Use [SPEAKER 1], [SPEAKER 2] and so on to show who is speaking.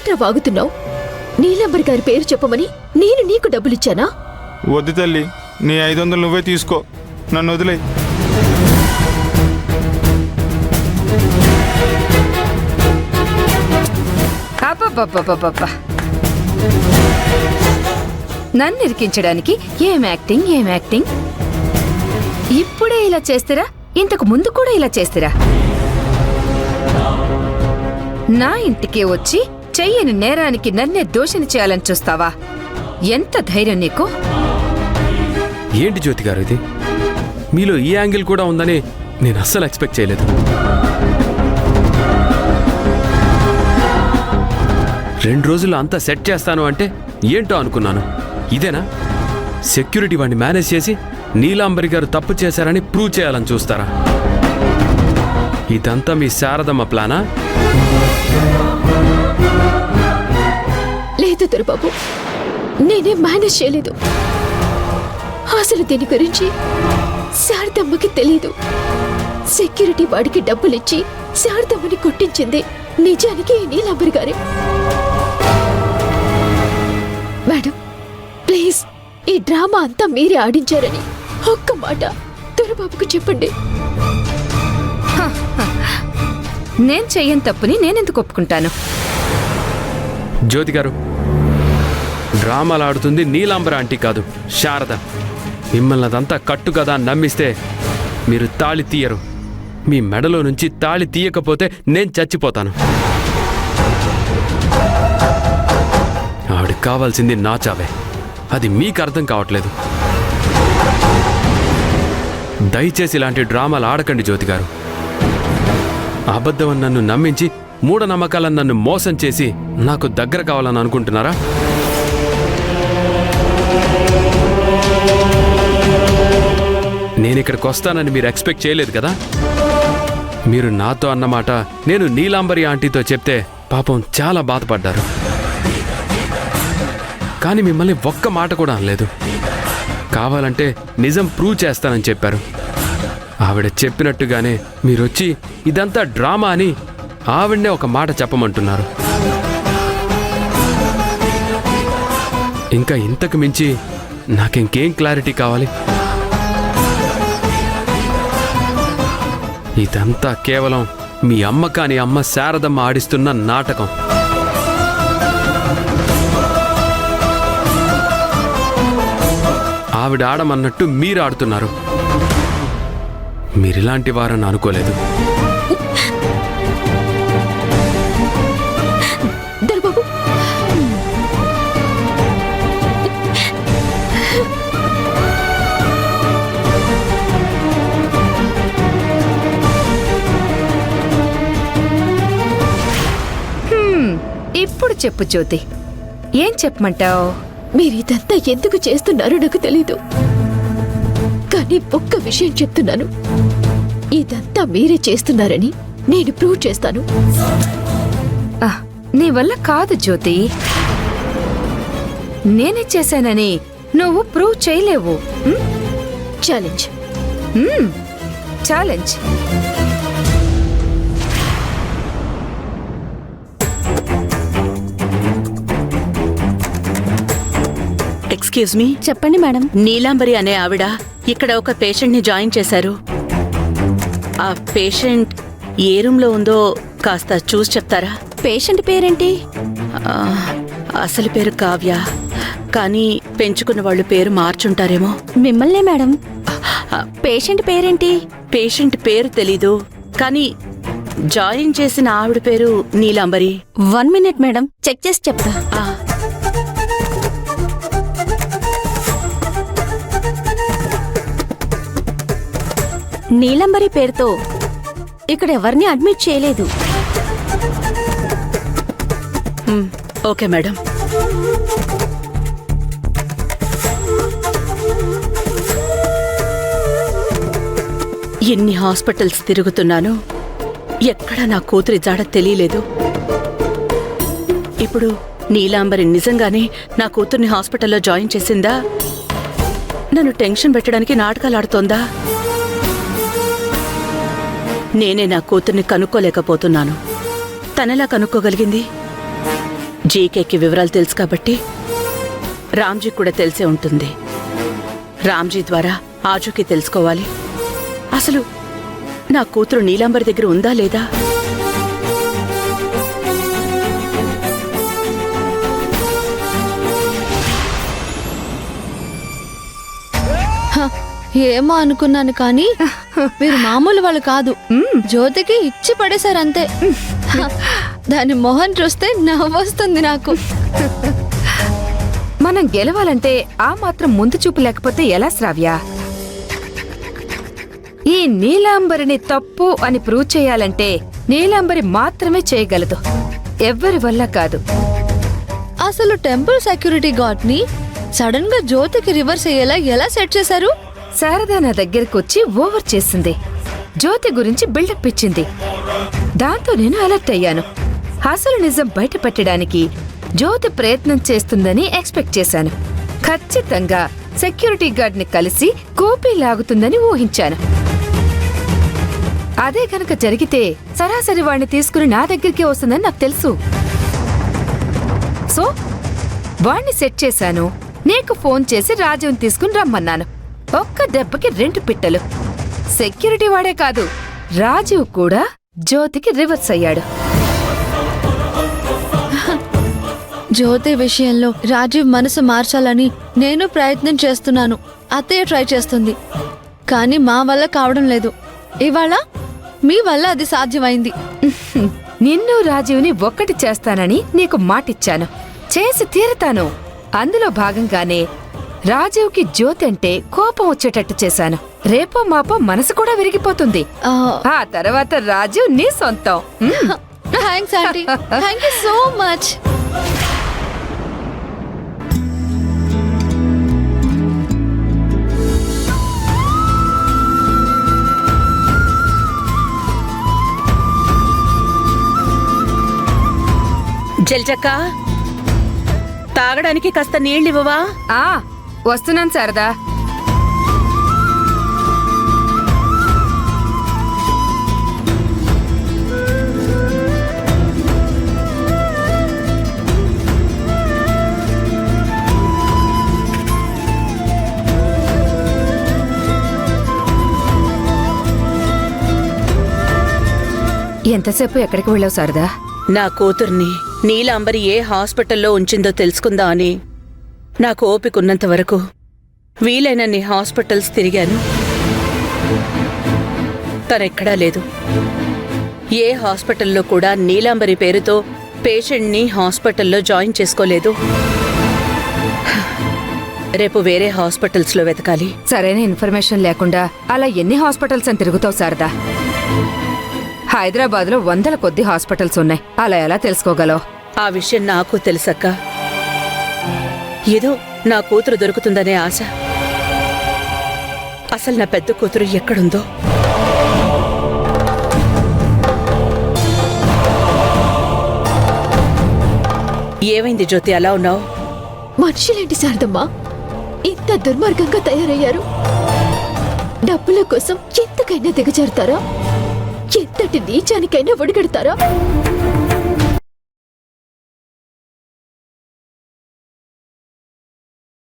[SPEAKER 1] ఏంట్రా వాగుతున్నావు? నీలంబరి గారి పేరు చెప్పమని నేను నీకు డబ్బులిచ్చానా?
[SPEAKER 2] వద్దు తల్లి, నీ 500 నువ్వే తీసుకో, నన్ను వదిలే.
[SPEAKER 3] అబ్బబ్బబ్బబ్బబ్బా, నన్ను ఇరికించడానికి ఏం యాక్టింగ్. ఇప్పుడే ఇలా చేస్తారా? ఇంతకు ముందు కూడా ఇలా చేస్తారా? నా ఇంటికి వచ్చి చెయ్యని నేరానికి నన్నే దోషిని చేయాలని చూస్తావా? ఎంత ధైర్యం నీకు?
[SPEAKER 4] ఏంటి జ్యోతి గారు ఇది? మీలో ఈ యాంగిల్ కూడా ఉందని నేను అస్సలు ఎక్స్పెక్ట్ చేయలేదు. 2 రోజుల్లో అంతా సెట్ చేస్తాను అంటే ఏంటో అనుకున్నాను. ఇదేనా? సెక్యూరిటీ వాడిని మేనేజ్ చేసి నీలాంబరి గారు తప్పు చేశారని ప్రూవ్ చేయాలని చూస్తారా? ఇదంతా మీ శారదమ్మ ప్లానా?
[SPEAKER 1] లేదు దొరబాబు, నేనేం మేనేజ్ చేయలేదు. అసలు దీని గురించి శారదమ్మకి తెలీదు. సెక్యూరిటీ వాడికి డబ్బులిచ్చి శారదమ్మని కొట్టించింది నిజానికి నీలాంబరి గారే. మేడం ప్లీజ్, ఈ డ్రామా అంతా మీరే ఆడించారని ఒక్క మాట దొరబాబుకు చెప్పండి.
[SPEAKER 3] నేను చెయ్యని తప్పుని నేనెందుకు ఒప్పుకుంటాను?
[SPEAKER 4] జ్యోతి గారు, డ్రామాలు ఆడుతుంది నీలాంబర ఆంటీ కాదు, శారద. మిమ్మల్ని అదంతా కట్టు కదా అని నమ్మిస్తే మీరు తాళి తీయరు. మీ మెడలో నుంచి తాళి తీయకపోతే నేను చచ్చిపోతాను. ఆవిడకి కావాల్సింది నా చావే. అది మీకు అర్థం కావట్లేదు. దయచేసి ఇలాంటి డ్రామాలు ఆడకండి జ్యోతి గారు. అబద్ధం నన్ను నమ్మించి మూఢనమ్మకాలను నన్ను మోసం చేసి నాకు దగ్గర కావాలని అనుకుంటున్నారా? నేనిక్కడికి వస్తానని మీరు ఎక్స్పెక్ట్ చేయలేదు కదా. మీరు నాతో అన్నమాట నేను నీలాంబరి ఆంటీతో చెప్తే పాపం చాలా బాధపడ్డారు. కానీ మిమ్మల్ని ఒక్క మాట కూడా అనలేదు. కావాలంటే నిజం ప్రూవ్ చేస్తానని చెప్పారు. ఆవిడ చెప్పినట్టుగానే మీరొచ్చి ఇదంతా డ్రామా అని ఆవిడనే ఒక మాట చెప్పమంటున్నారు. ఇంకా ఇంతకు మించి నాకింకేం క్లారిటీ కావాలి? ఇదంతా కేవలం మీ అమ్మ కాని అమ్మ శారదమ్మ ఆడిస్తున్న నాటకం. ఆవిడ ఆడమన్నట్టు మీరు ఆడుతున్నారు. మీరిలాంటి వారని అనుకోలేదు.
[SPEAKER 1] దొరబాబు,
[SPEAKER 3] ఇప్పుడు చెప్పు జ్యోతి, ఏం చెప్పమంటావు?
[SPEAKER 1] మీరు ఇదంతా ఎందుకు చేస్తున్నారో నాకు తెలీదు. కానీ ఒక్క విషయం చెప్తున్నాను, ఇదంతా మీరే చేస్తున్నారని నేను ప్రూవ్ చేస్తాను.
[SPEAKER 3] నీ వల్ల కాదు జ్యోతి. నేనే చేశానని నువ్వు ప్రూవ్ చేయలేవు.
[SPEAKER 1] ఛాలెంజ్.
[SPEAKER 3] ఛాలెంజ్.
[SPEAKER 5] Excuse me.
[SPEAKER 1] చెప్పండి మేడం.
[SPEAKER 5] నీలాంబరి అనే ఆవిడ ఇక్కడ ఒక పేషెంట్ ని జాయిన్ చేశారు. ఆ పేషెంట్ ఏ రూమ్ లో ఉందో కాస్త చూసి చెప్తారా?
[SPEAKER 1] పేషెంట్ పేరేంటి?
[SPEAKER 5] అసలు పేరు కావ్య, కానీ పెంచుకున్న వాళ్ళు పేరు మార్చుంటారేమో.
[SPEAKER 1] మిమ్మల్నే మేడం. పేషెంట్ పేరేంటి?
[SPEAKER 5] పేషెంట్ పేరు తెలీదు, కానీ జాయిన్ చేసిన ఆవిడ పేరు నీలాంబరి.
[SPEAKER 1] 1 మినిట్ మేడం, చెక్ చేసి చెప్తా. నీలంబరి పేరుతో ఇక్కడ ఎవరిని అడ్మిట్ చేయలేదు.
[SPEAKER 5] Okay madam. ఎన్ని హాస్పిటల్స్ తిరుగుతున్నాను, ఎక్కడ నా కూతురి జాడ తెలియలేదు. ఇప్పుడు నీలాంబరి నిజంగానే నా కూతుర్ని హాస్పిటల్లో జాయిన్ చేసిందా? నన్ను టెన్షన్ పెట్టడానికి నాటకాలు ఆడుతోందా? నేనే నా కూతుర్ని కనుక్కోలేకపోతున్నాను. తనెలా కనుక్కోగలిగింది? జీకేకి వివరాలు తెలుసు కాబట్టి రామ్జీ కూడా తెలిసే ఉంటుంది. రామ్జీ ద్వారా ఆజుకి తెలుసుకోవాలి. అసలు నా కూతురు నీలాంబరి దగ్గర ఉందా లేదా?
[SPEAKER 6] ఏమో అనుకున్నాను కానీ మీరు మామూలు వాళ్ళు కాదు. జ్యోతికి ఇచ్చి పడేశారంతే. దాని మొహం చూస్తే నవ్వొస్తుంది నాకు.
[SPEAKER 3] మనం గెలవాలంటే ఆ మాత్రం ముందు చూపు లేకపోతే ఎలా శ్రావ్య? ఈ నీలాంబరిని తప్పు అని ప్రూవ్ చేయాలంటే నీలాంబరి మాత్రమే చేయగలదు, ఎవ్వరి వల్ల కాదు.
[SPEAKER 6] అసలు టెంపుల్ సెక్యూరిటీ గార్డ్ ని సడన్ గా జ్యోతికి రివర్స్ అయ్యేలా ఎలా సెట్ చేశారు?
[SPEAKER 3] శారద నా దగ్గరకు వచ్చి ఓవర్ చేసింది, జ్యోతి గురించి బిల్డప్ ఇచ్చింది. దాంతో నేను అలర్ట్ అయ్యాను. అసలు నిజం బయట పెట్టడానికి జ్యోతి ప్రయత్నం చేస్తుందని ఎక్స్పెక్ట్ చేశాను. ఖచ్చితంగా సెక్యూరిటీ గార్డ్ ని కలిసి కూపీ లాగుతుందని ఊహించాను. అదే కనుక జరిగితే సరాసరి వాడిని తీసుకుని నా దగ్గరికి వస్తుందని నాకు తెలుసు. సో వాణ్ణి సెట్ చేశాను. నీకు ఫోన్ చేసి రాజుని తీసుకుని రమ్మన్నాను. ఒక్క దెబ్బకి 2 పిట్టలు. సెక్యూరిటీ వాడే కాదు, రాజీవ్ కూడా జ్యోతికి రివర్స్ అయ్యాడు.
[SPEAKER 6] జ్యోతి విషయంలో రాజీవ్ మనసు మార్చాలని నేను ప్రయత్నం చేస్తున్నాను. అత్తయ్య ట్రై చేస్తుంది, కానీ మా వల్ల కావడం లేదు. ఇవాళ మీ వల్ల అది సాధ్యమైంది.
[SPEAKER 3] నిన్ను రాజీవ్ని ఒక్కటి చేస్తానని నీకు మాటిచ్చాను, చేసి తీరుతాను. అందులో భాగంగానే రాజీవ్కి జ్యోతి అంటే కోపం వచ్చేటట్టు చేశాను. రేపో మాపో మనసు కూడా విరిగిపోతుంది. ఆ తర్వాత రాజీవ్ నీ సొంతం.
[SPEAKER 6] Thanks aunty, thank you so much.
[SPEAKER 5] జల్జక్క, తాగడానికి కాస్త నీళ్ళివ్వవా?
[SPEAKER 3] వస్తున్నాను శారదా. ఎంతసేపు ఎక్కడికి వెళ్ళావు శారదా?
[SPEAKER 5] నా కూతుర్ని నీలాంబరి ఏ హాస్పిటల్లో ఉంచిందో తెలుసుకుందా అని నాకు ఓపికన్నంత వరకు వీలైనన్ని హాస్పిటల్స్ తిరిగాను. తనెక్కడా లేదు. ఏ హాస్పిటల్లో కూడా నీలాంబరి పేరుతో పేషెంట్ని హాస్పిటల్లో జాయిన్ చేసుకోలేదు. రేపు వేరే హాస్పిటల్స్లో వెతకాలి.
[SPEAKER 3] సరైన ఇన్ఫర్మేషన్ లేకుండా అలా ఎన్ని హాస్పిటల్స్ అని తిరుగుతావు శారదా? హైదరాబాద్లో 100 కొద్ది హాస్పిటల్స్ ఉన్నాయి. అలా ఎలా తెలుసుకోగలవు?
[SPEAKER 5] ఆ విషయం నాకు తెలుసక్క. ఏదో నా కూతురు దొరుకుతుందనే ఆశ. అసలు నా పెద్ద కూతురు ఎక్కడుందో? ఏమైంది జ్యోతి, అలా ఉన్నావు?
[SPEAKER 1] మనుషులేంటి శారదమ్మా ఇంత దుర్మార్గంగా తయారయ్యారు? డబ్బుల కోసం ఎంతకైనా దిగజారుతారా? ఎంతటి నీచానికైనా ఒడిగడతారా?